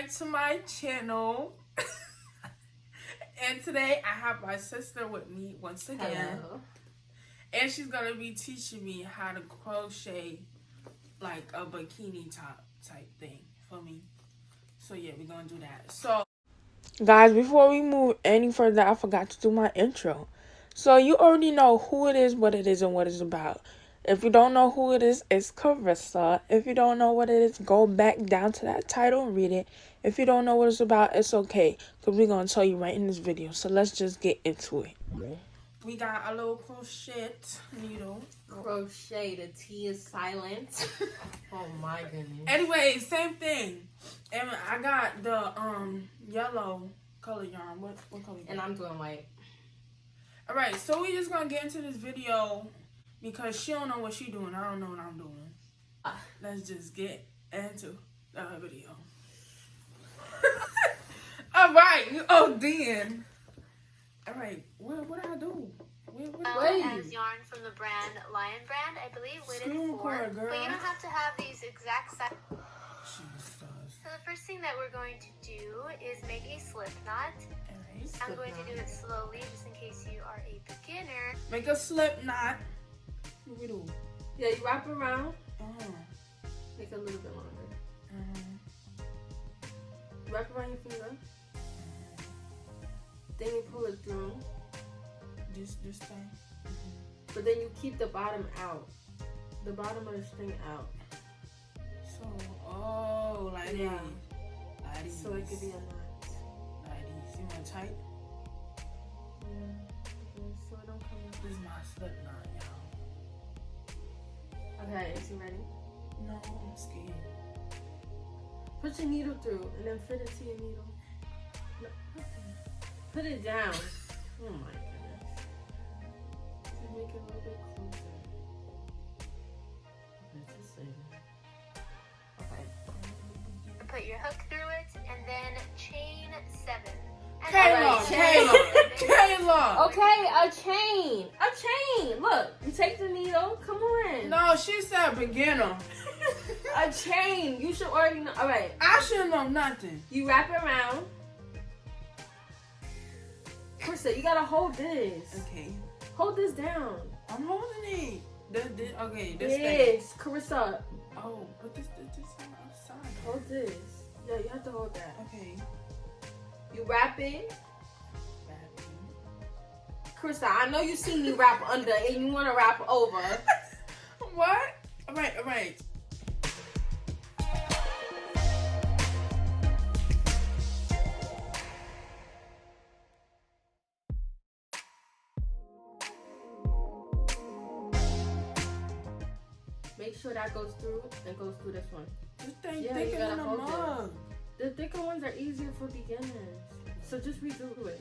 back to my channel. And today I have my sister with me once again. Hello. And she's gonna be teaching me how to crochet like a bikini top type thing for me. So yeah, we're gonna do that. So guys, before we move any further, I forgot to do my intro. So you already know who it is, what it is, and what it's about. If you don't know who it is, it's Carissa. If you don't know what it is, go back down to that title and read it. If you don't know what it's about, it's okay, because we're going to tell you right in this video. So let's just get into it. We got a little crochet needle. Crochet, the T is silent. Oh my goodness. Anyway, same thing. And I got the yellow color yarn. What color yarn? And I'm doing white. Alright, so we just going to get into this video. Because she don't know what she doing. I don't know what I'm doing. Let's just get into the video. Alright. Oh, then. Alright. What do I do? As yarn from the brand Lion Brand, I believe, weighted 4. But you don't have to have these exact size. So the first thing that we're going to do is make a slip knot. I'm going to do it slowly just in case you are a beginner. Make a slip knot. What we do? Yeah, you wrap it around. Make it a little bit longer. Wrap it around your finger. Then you pull it through. This thing. But then you keep the bottom out. The bottom of the string out. So, like yeah. Like these. So it could be a knot. Like these. You want tight? Yeah. So it don't come in. This is my slip knot, y'all. Okay, is you ready? No, I'm scared. Put your needle through and then fit it to your needle. No, put it down. Oh my goodness. And make it a little bit closer. Okay. Put your hook through it and then chain 7. Kayla! Okay, a chain. Look, you take the needle. Come on. No, she said beginner. A chain. You should already know. All right. I should know nothing. You wrap it around. Krista, you gotta hold this. Okay. Hold this down. I'm holding it. Okay, this thing. Yes, Carissa. Oh, but this on the outside. Hold this. Yeah, you have to hold that. Okay. You wrap it. Krista, I know you seen me wrap under and you want to wrap over. What? All right. Make sure that goes through and goes through this one. This thing thicker than a mug. The thicker ones are easier for beginners. So just redo it.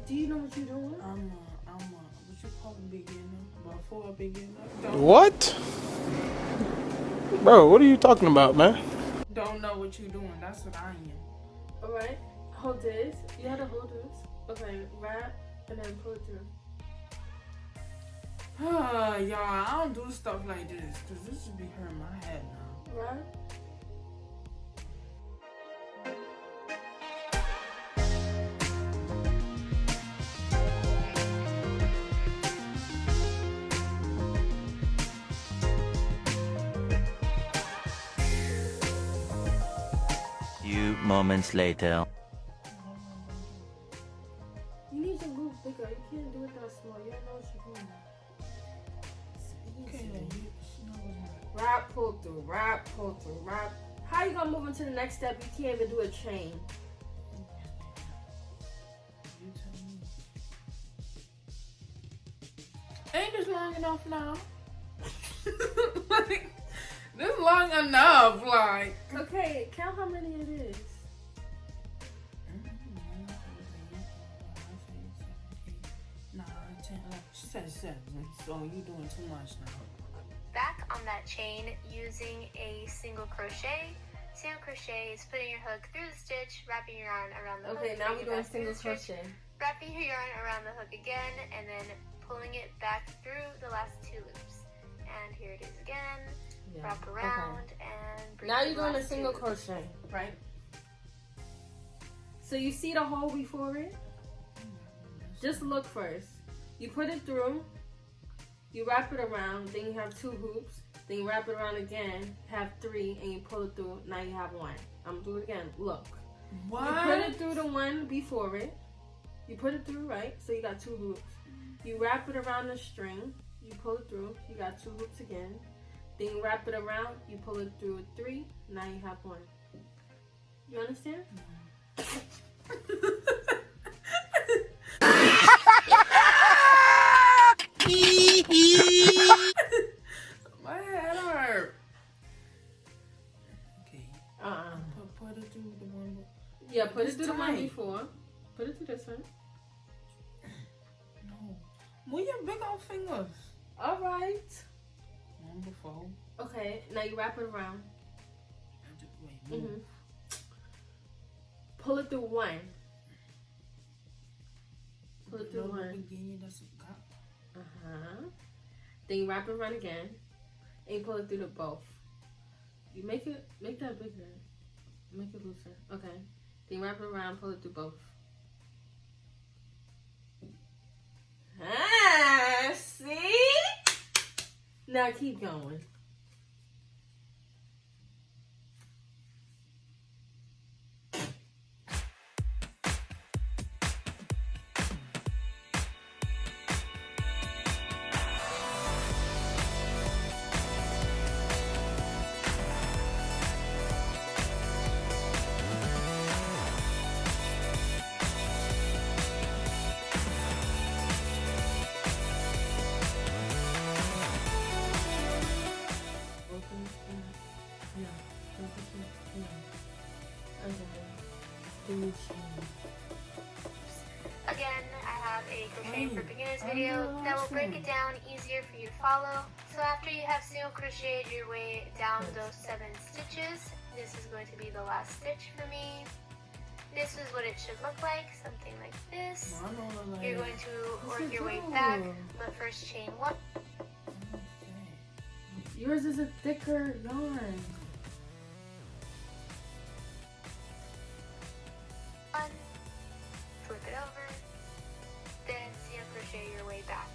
Do you know what you're doing? I'm what you call a beginner? Before a beginner? What? Bro, what are you talking about, man? Don't know what you're doing. That's what I am. Alright. Hold this. You have to hold this. Okay, wrap and then pull it through. Y'all, I don't do stuff like this because this should be hurting my head now. Right? Few moments later. You need your loop bigger. You can't do it that small. You don't know what you're doing. Wrap, pull through, wrap, pull through, wrap. How you gonna move into the next step? You can't even do a chain. You tell me. Ain't this long enough now? Like, this is long enough, like. Okay, count how many it is. She said 7, so you doing too much now. Back on that chain using a single crochet. Single crochet is putting your hook through the stitch, wrapping your yarn around the hook. Okay, now we're doing single crochet. Wrapping your yarn around the hook again, and then pulling it back through the last 2 loops. And here it is again. Yeah. wrap around, and bring Now the you're doing a last single two. crochet, right? So you see the hole before it? Just look first. You put it through, you wrap it around, then you have 2 hoops, then you wrap it around again, have 3, and you pull it through, now you have 1. I'm gonna do it again, look. What? You put it through the one before it, you put it through, right? So you got 2 hoops. You wrap it around the string, you pull it through, you got 2 hoops again, then you wrap it around, you pull it through 3, now you have 1. You understand? My head hurt. Okay. Put it through the one. Yeah, put it It's through the one tight. before. Put it through this one. No. Move your big old fingers. All right. One before. Okay, now you wrap it around. Wait, move. Pull it through one. Pull it through No, one. beginning, that's a cup. Then you wrap it around again, and you pull it through the both. You make that bigger. Make it looser. Okay. Then you wrap it around, pull it through both. See? Now keep going. Again, I have a crochet for beginners video that will break it down easier for you to follow. So after you have single crocheted your way down those 7 stitches, this is going to be the last stitch for me. This is what it should look like, something like this. You're going to work your way back, but first chain 1. Yours is a thicker yarn. Flip it over, then single crochet your way back.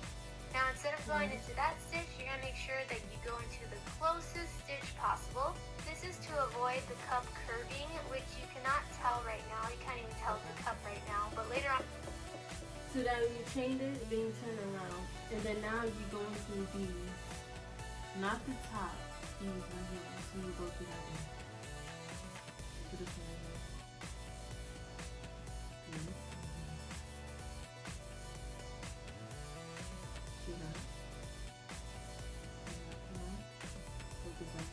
Now instead of going into that stitch, you're going to make sure that you go into the closest stitch possible. This is to avoid the cup curving, which you cannot tell right now. You can't even tell the cup right now, but later on. So that when you chained it, then you turn around. And then now you go into these. Not the top. These right here. So you go through that one. To this one right here. See that? Look at that.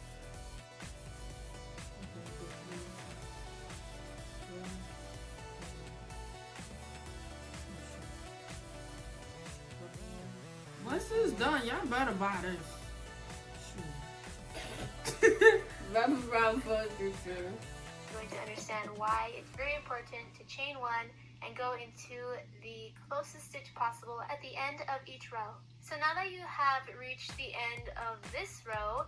Once this is done, y'all better buy this. Wrap around, pull it through 2. You're going to understand why it's very important to chain 1 and go into the closest stitch possible at the end of each row. So now that you have reached the end of this row,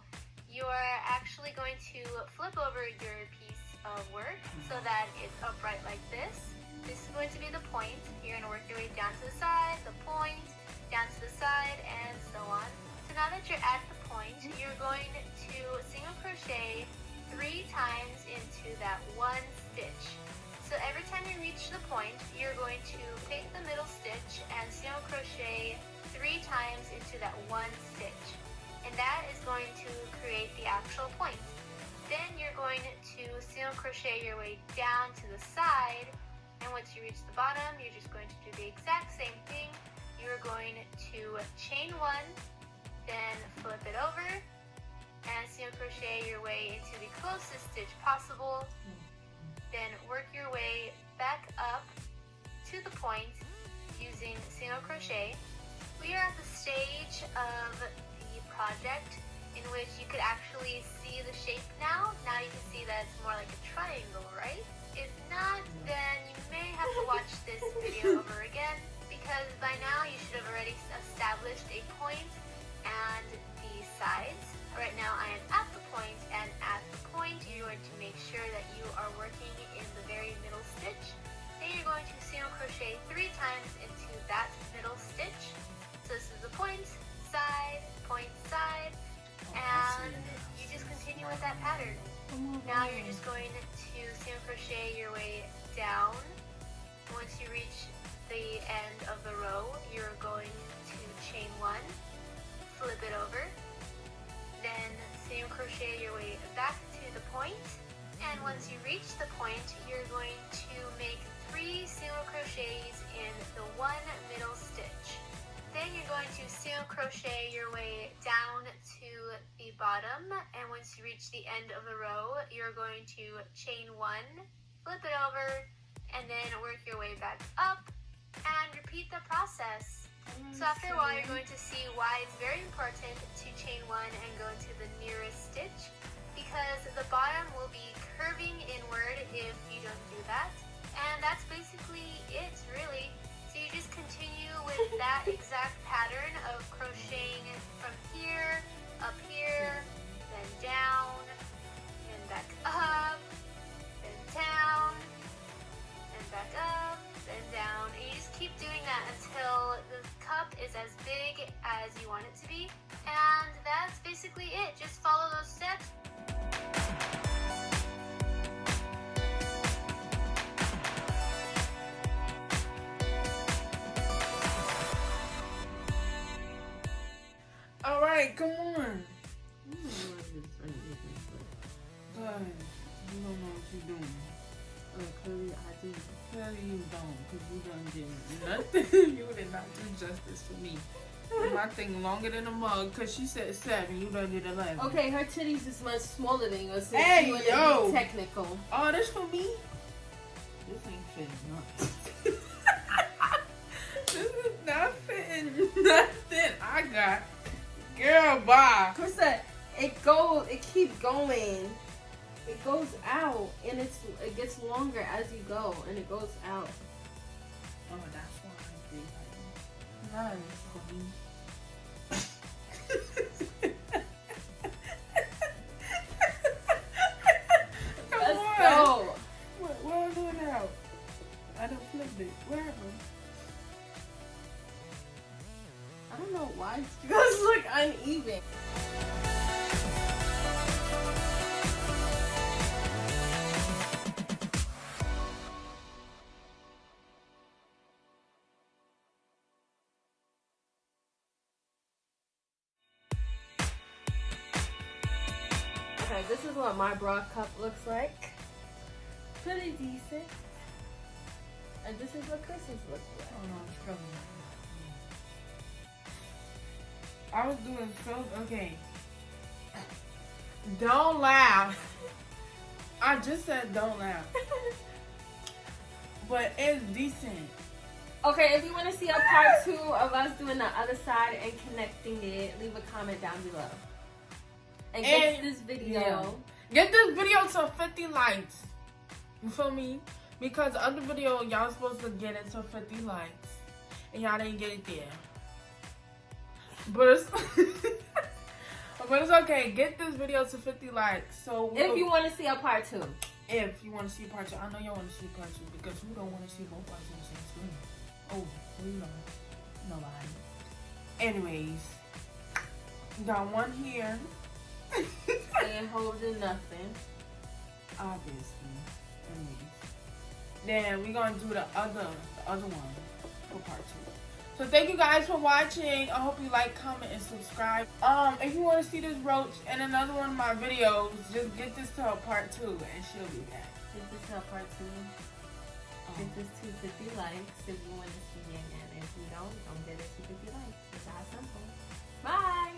you're actually going to flip over your piece of work so that it's upright like this. This is going to be the point. You're going to work your way down to the side, the point, down to the side, and so on. So now that you're at the point, you're going to single crochet 3 times into that one stitch. So every time you reach the point, you're going to take the middle stitch and single crochet 3 times into that one stitch. And that is going to create the actual point. Then you're going to single crochet your way down to the side, and once you reach the bottom, you're just going to do the exact same thing. You're going to chain 1, then flip it over, and single crochet your way into the closest stitch possible. Then work your way back up to the point using single crochet. We are at the stage of the project in which you could actually see the shape now. Now you can see that it's more like a triangle, right? If not, then you may have to watch this video over again, because by now you should have already established a point and the sides. Right now I am at the point, and at the point you're going to make sure that you are working in the very middle stitch. Then you're going to single crochet 3 times into that middle stitch. So this is the point, side, and you just continue with that pattern. Now you're just going to single crochet your way down. Once you reach the end of the row, you're going to chain 1, flip it over, then single crochet your way back to the point, and once you reach the point, you're going to make 3 single crochets in the 1 middle stitch. Then you're going to single crochet your way down to the bottom, and once you reach the end of the row, you're going to chain 1, flip it over, and then work your way back up, and repeat the process. So after a while, you're going to see why it's very important to chain 1 and go into the nearest stitch, because the bottom will be curving inward if you don't do that. And that's basically it, really. So you just continue with that exact pattern of crocheting from here, up here, then down, then back up, then down, then back up, then down. And you just keep doing that until the cup is as big as you want it to be. And that's basically it. Just follow those steps. Alright, come on. Good. You don't know what you're doing. Clearly I do. Clearly you don't, because you done did nothing. You did not do justice for me. My thing longer than a mug, because she said 7, you done did 11. Okay, her titties is much smaller than yours. So Hey, you yo. be technical. Oh, this for me? This ain't fitting nothing. This is not fitting nothing. I got. Girl, bye. Krista, it keeps going. It goes out, and it gets longer as you go, and it goes out. Oh, that's why I think nice for me. Let's go. What am I doing now? I done flipped it. Wherever. I don't know why you guys look uneven. Okay, this is what my bra cup looks like. Pretty decent. And this is what Chris's looks like. Oh no, I'm struggling. I was doing so okay. Don't laugh. I just said don't laugh. But it's decent. Okay, if you want to see a part 2 of us doing the other side and connecting it, leave a comment down below. And get this video. Yeah. Get this video to 50 likes. You feel me? Because the other video, y'all supposed to get it to 50 likes. And y'all didn't get it there. But it's, but it's okay. Get this video to 50 likes. So if you want to see a part 2. If you want to see part 2. I know y'all want to see part 2 because who don't want to see both parts on the same screen? Oh, who you know? Nobody. Anyways, got one here. Ain't holding nothing. Obviously. Anyways. Then we're going to do the other one for part 2. So thank you guys for watching. I hope you like, comment, and subscribe. If you want to see this roach in another one of my videos, just get this to a part 2 and she'll be back. Get this to a part 2. Get this to 50 likes if you want to see it. And if you don't get it to 50 likes. It's that simple. Bye!